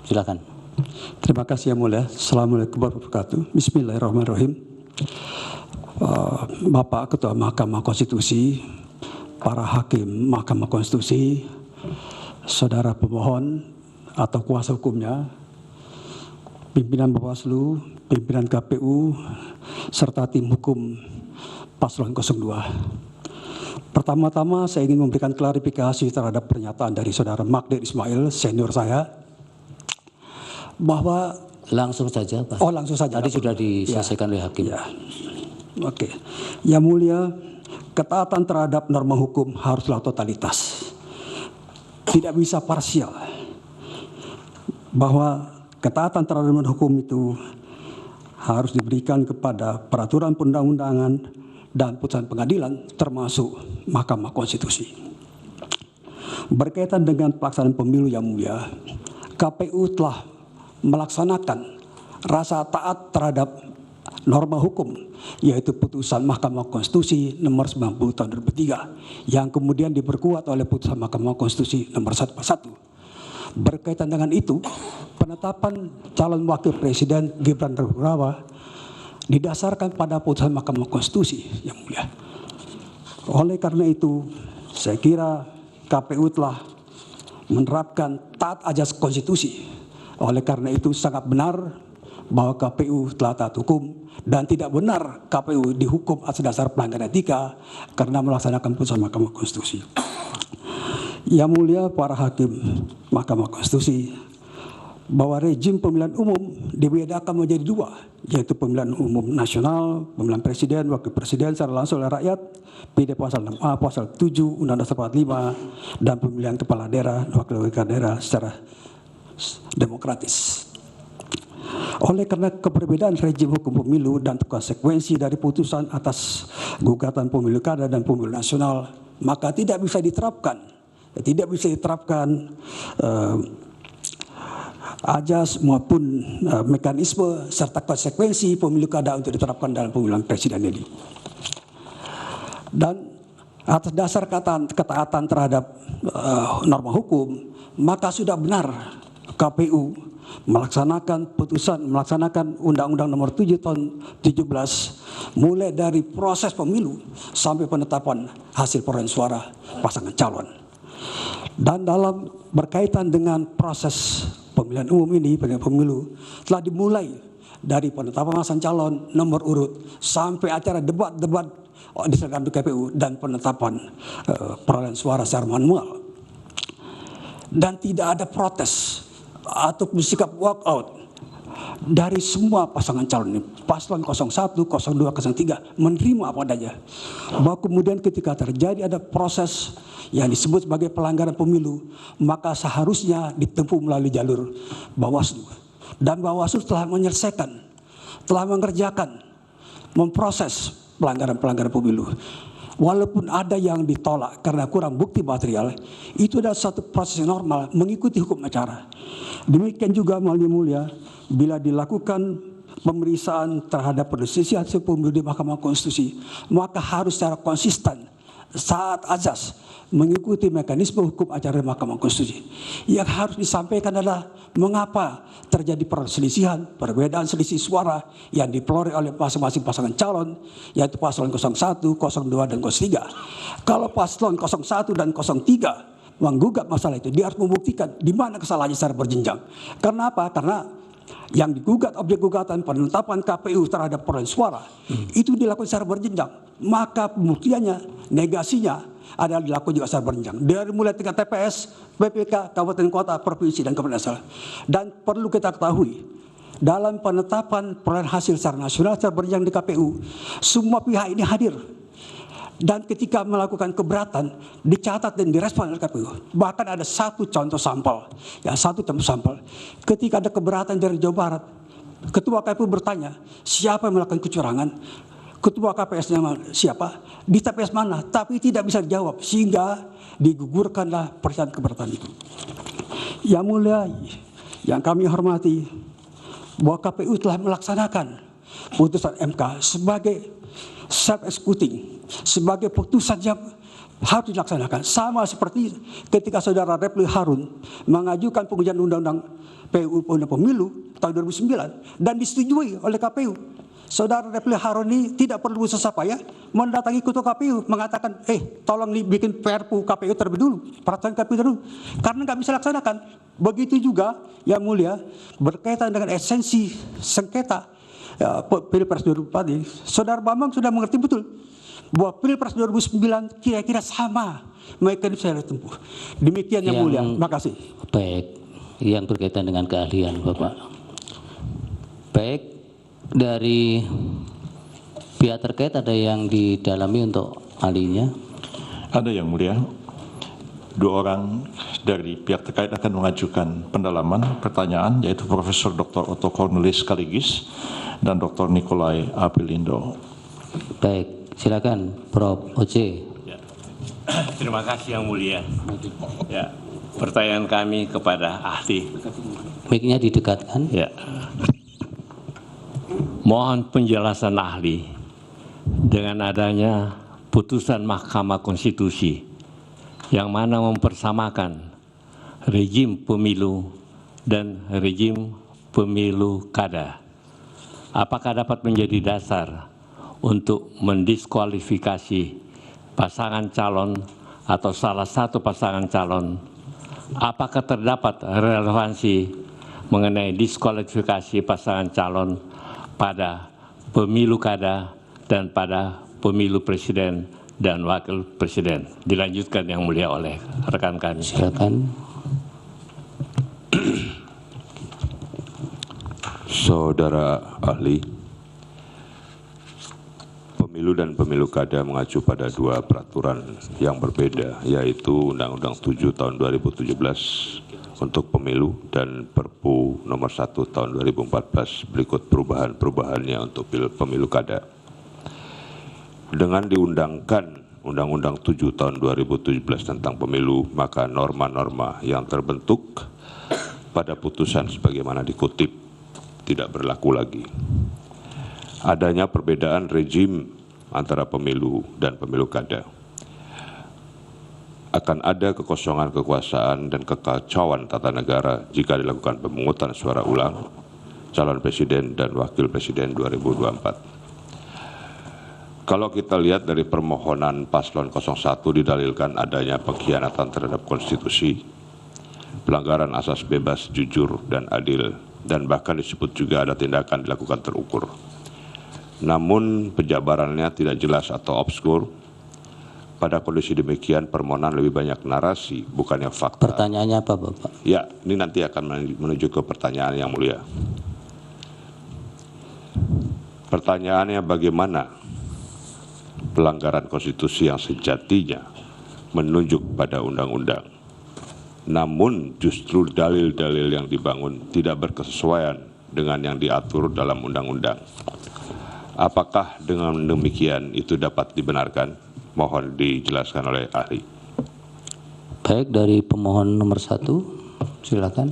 Silakan. Terima kasih Yang Mulia. Assalamualaikum warahmatullahi wabarakatuh. Bismillahirrahmanirrahim. Bapak Ketua Mahkamah Konstitusi, para hakim Mahkamah Konstitusi, saudara pemohon atau kuasa hukumnya, pimpinan Bawaslu, pimpinan KPU, serta tim hukum Paslon 02. Pertama-tama saya ingin memberikan klarifikasi terhadap pernyataan dari saudara Magdir Ismail, senior saya, bahwa Langsung saja, Pak. oh langsung saja. Tadi sudah diselesaikan oleh hakim. Ya. Oke. Yang Mulia, ketaatan terhadap norma hukum haruslah totalitas. Tidak bisa parsial. Bahwa ketaatan terhadap norma hukum itu harus diberikan kepada peraturan perundang-undangan dan putusan pengadilan termasuk Mahkamah Konstitusi. Berkaitan dengan pelaksanaan pemilu Yang Mulia, KPU telah melaksanakan rasa taat terhadap norma hukum, yaitu putusan Mahkamah Konstitusi nomor 90 tahun 2003 yang kemudian diperkuat oleh putusan Mahkamah Konstitusi nomor 141. Berkaitan dengan itu, penetapan calon wakil presiden Gibran Raka didasarkan pada putusan Mahkamah Konstitusi Yang Mulia. Oleh karena itu, saya kira KPU telah menerapkan taat ajas konstitusi. Oleh karena itu sangat benar bahwa KPU telah taat hukum dan tidak benar KPU dihukum atas dasar pelanggaran etika karena melaksanakan putusan Mahkamah Konstitusi. Yang Mulia para hakim Mahkamah Konstitusi, bahwa rejim pemilihan umum dibedakan menjadi dua, yaitu pemilihan umum nasional, pemilihan presiden, wakil presiden secara langsung oleh rakyat, PD pasal 6A, pasal 7, Undang-Undang Dasar 45, dan pemilihan kepala daerah, wakil daerah secara demokratis. Oleh karena keberbedaan rejim hukum pemilu dan konsekuensi dari putusan atas gugatan pemilu kada dan pemilu nasional, maka tidak bisa diterapkan ajas maupun mekanisme serta konsekuensi pemilu kada untuk diterapkan dalam pemilihan presiden ini. Dan atas dasar ketaatan terhadap norma hukum, maka sudah benar KPU melaksanakan Undang-Undang Nomor 7 Tahun 17 mulai dari proses pemilu sampai penetapan hasil perolehan suara pasangan calon. Dan dalam berkaitan dengan proses pemilihan umum ini, pemilu telah dimulai dari penetapan pasangan calon, nomor urut, sampai acara debat-debat diselenggarakan di KPU dan penetapan perolehan suara secara manual. Dan tidak ada protes atau sikap walkout dari semua pasangan calon ini. Paslon 01, 02, 03 menerima apa adanya. Bahwa kemudian ketika terjadi ada proses yang disebut sebagai pelanggaran pemilu, maka seharusnya ditempuh melalui jalur Bawaslu. Dan Bawaslu telah menyelesaikan, telah mengerjakan, memproses pelanggaran-pelanggaran pemilu. Walaupun ada yang ditolak karena kurang bukti material, itu adalah satu proses yang normal mengikuti hukum acara. Demikian juga Yang Mulia, bila dilakukan pemeriksaan terhadap perselisihan hasil pemilu di Mahkamah Konstitusi, maka harus secara konsisten saat azas mengikuti mekanisme hukum acara Mahkamah Konstitusi. Yang harus disampaikan adalah mengapa terjadi perselisihan, perbedaan selisih suara yang diperoleh oleh masing-masing pasangan calon, yaitu paslon 01, 02, dan 03. Kalau paslon 01 dan 03 menggugat masalah itu, dia harus membuktikan di mana kesalahannya secara berjenjang. Karena apa? Karena yang digugat, objek gugatan penetapan KPU terhadap perolehan suara itu dilakukan secara berjenjang, maka pembuktiannya, negasinya adalah dilakukan juga secara berjenjang dari mulai tingkat TPS, PPK, kabupaten kota, provinsi, dan kabupaten asal. Dan perlu kita ketahui, dalam penetapan perolehan hasil secara nasional secara berjenjang di KPU, semua pihak ini hadir. Dan ketika melakukan keberatan, dicatat dan direspon oleh KPU. Bahkan ada satu contoh sampel, ketika ada keberatan dari Jawa Barat, Ketua KPU bertanya, siapa yang melakukan kecurangan? Ketua KPS-nya siapa? Di TPS mana? Tapi tidak bisa dijawab, sehingga digugurkanlah persyaratan keberatan itu. Yang Mulia, yang kami hormati, bahwa KPU telah melaksanakan putusan MK sebagai self-executing, sebagai putusan yang harus dilaksanakan. Sama seperti ketika saudara Refli Harun mengajukan pengujian undang-undang PUU Pemilu tahun 2009 dan disetujui oleh KPU. Saudara Refli Harun ini tidak perlu susah payah mendatangi ketua KPU mengatakan, tolong bikin Perpu KPU terlebih dulu, peraturan KPU dulu, karena nggak bisa laksanakan. Begitu juga yang mulia berkaitan dengan esensi sengketa Pilpres 2004 ini, saudara Bambang sudah mengerti betul bahwa Pilpres 2009 kira-kira sama mekanisme yang ditempuh. Demikian yang mulia. Terima kasih. Baik, yang berkaitan dengan keahlian Bapak. Baik, dari pihak terkait ada yang didalami untuk ahlinya? Ada yang mulia. 2 orang dari pihak terkait akan mengajukan pendalaman pertanyaan, yaitu Profesor Dr. Otto Cornelis sekaligus dan Dr. Nikolai Apelindo. Baik. Silakan, Prof. Oce. Ya. Terima kasih yang mulia. Ya, pertanyaan kami kepada ahli. Mic-nya didekatkan. Ya. Mohon penjelasan ahli dengan adanya putusan Mahkamah Konstitusi yang mana mempersamakan rejim pemilu dan rejim pemilu kada. Apakah dapat menjadi dasar untuk mendiskualifikasi pasangan calon atau salah satu pasangan calon? Apakah terdapat relevansi mengenai diskualifikasi pasangan calon pada pemilu kada dan pada pemilu presiden dan wakil presiden? Dilanjutkan yang mulia oleh rekan kami. Silakan. Saudara ahli, pemilu dan pemilu kada mengacu pada 2 peraturan yang berbeda, yaitu Undang-Undang 7 tahun 2017 untuk pemilu dan Perpu nomor 1 tahun 2014 berikut perubahan-perubahannya untuk pemilu kada. Dengan diundangkan Undang-Undang 7 tahun 2017 tentang pemilu, maka norma-norma yang terbentuk pada putusan sebagaimana dikutip tidak berlaku lagi. Adanya perbedaan rejim antara pemilu dan pemilu kada. Akan ada kekosongan kekuasaan dan kekacauan tata negara jika dilakukan pemungutan suara ulang calon presiden dan wakil presiden 2024. Kalau kita lihat dari permohonan paslon 01 didalilkan adanya pengkhianatan terhadap konstitusi, pelanggaran asas bebas, jujur, dan adil, dan bahkan disebut juga ada tindakan dilakukan terukur. Namun penjabarannya tidak jelas atau obskur. Pada kondisi demikian permohonan lebih banyak narasi bukannya fakta. Pertanyaannya apa Bapak? Ya, ini nanti akan menuju ke pertanyaan yang mulia. Pertanyaannya bagaimana pelanggaran konstitusi yang sejatinya menunjuk pada undang-undang, namun justru dalil-dalil yang dibangun tidak berkesesuaian dengan yang diatur dalam undang-undang. Apakah dengan demikian itu dapat dibenarkan? Mohon dijelaskan oleh ahli. Baik, dari pemohon nomor 1, silakan.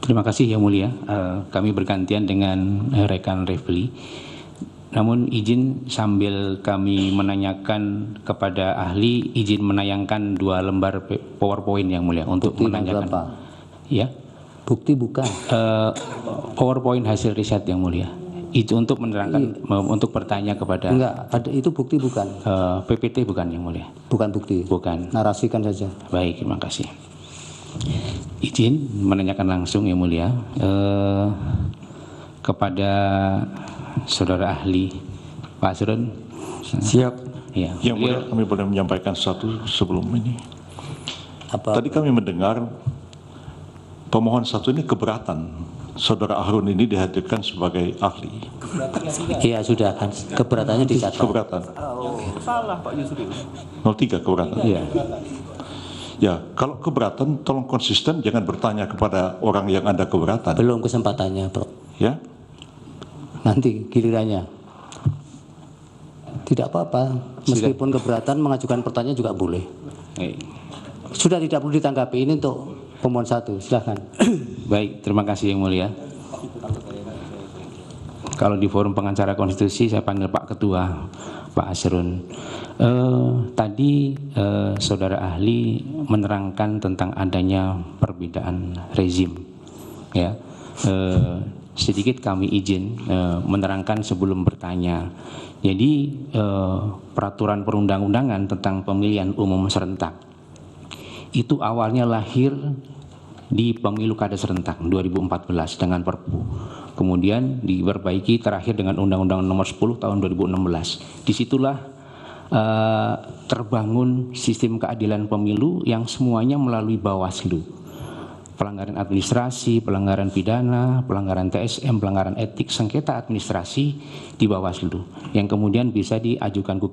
Terima kasih yang mulia. Kami bergantian dengan rekan Refli. Namun izin sambil kami menanyakan kepada ahli, izin menayangkan 2 lembar PowerPoint yang mulia untuk Bukti menanyakan. berapa? Ya. Bukti bukan. PowerPoint hasil riset yang mulia. Itu untuk menerangkan, untuk bertanya kepada. Enggak, ada itu bukti bukan. PPT bukan yang mulia. Bukan bukti. Bukan. Narasikan saja. Baik, terima kasih. Izin menanyakan langsung yang mulia kepada saudara ahli Pak Asrun. Siap. Ya. Yang mulia, kami boleh menyampaikan satu sebelum ini. Apa? Tadi kami mendengar pemohon 1 ini keberatan saudara Harun ini dihadirkan sebagai ahli. Iya sudah kan. Keberatannya dicatat. Keberatan. Salah Pak Yusril. 03 keberatan. Iya. Ya, kalau keberatan tolong konsisten, jangan bertanya kepada orang yang ada keberatan. Belum kesempatannya, Bro. Ya, Nanti gilirannya. Tidak apa-apa. Meskipun keberatan mengajukan pertanyaan juga boleh. Sudah tidak perlu ditanggapi. Ini untuk pemohon 1. Silakan. Baik, terima kasih yang mulia. Kalau di forum pengacara konstitusi saya panggil Pak Ketua, Pak Asrun. Tadi saudara ahli menerangkan tentang adanya perbedaan rezim. Ya, sedikit kami izin menerangkan sebelum bertanya. Jadi peraturan perundang-undangan tentang pemilihan umum serentak itu awalnya lahir di pemilu kada serentak 2014 dengan Perpu. Kemudian diperbaiki terakhir dengan Undang-Undang Nomor 10 Tahun 2016. Disitulah terbangun sistem keadilan pemilu yang semuanya melalui Bawaslu. Pelanggaran administrasi, pelanggaran pidana, pelanggaran TSM, pelanggaran etik, sengketa administrasi di Bawaslu yang kemudian bisa diajukan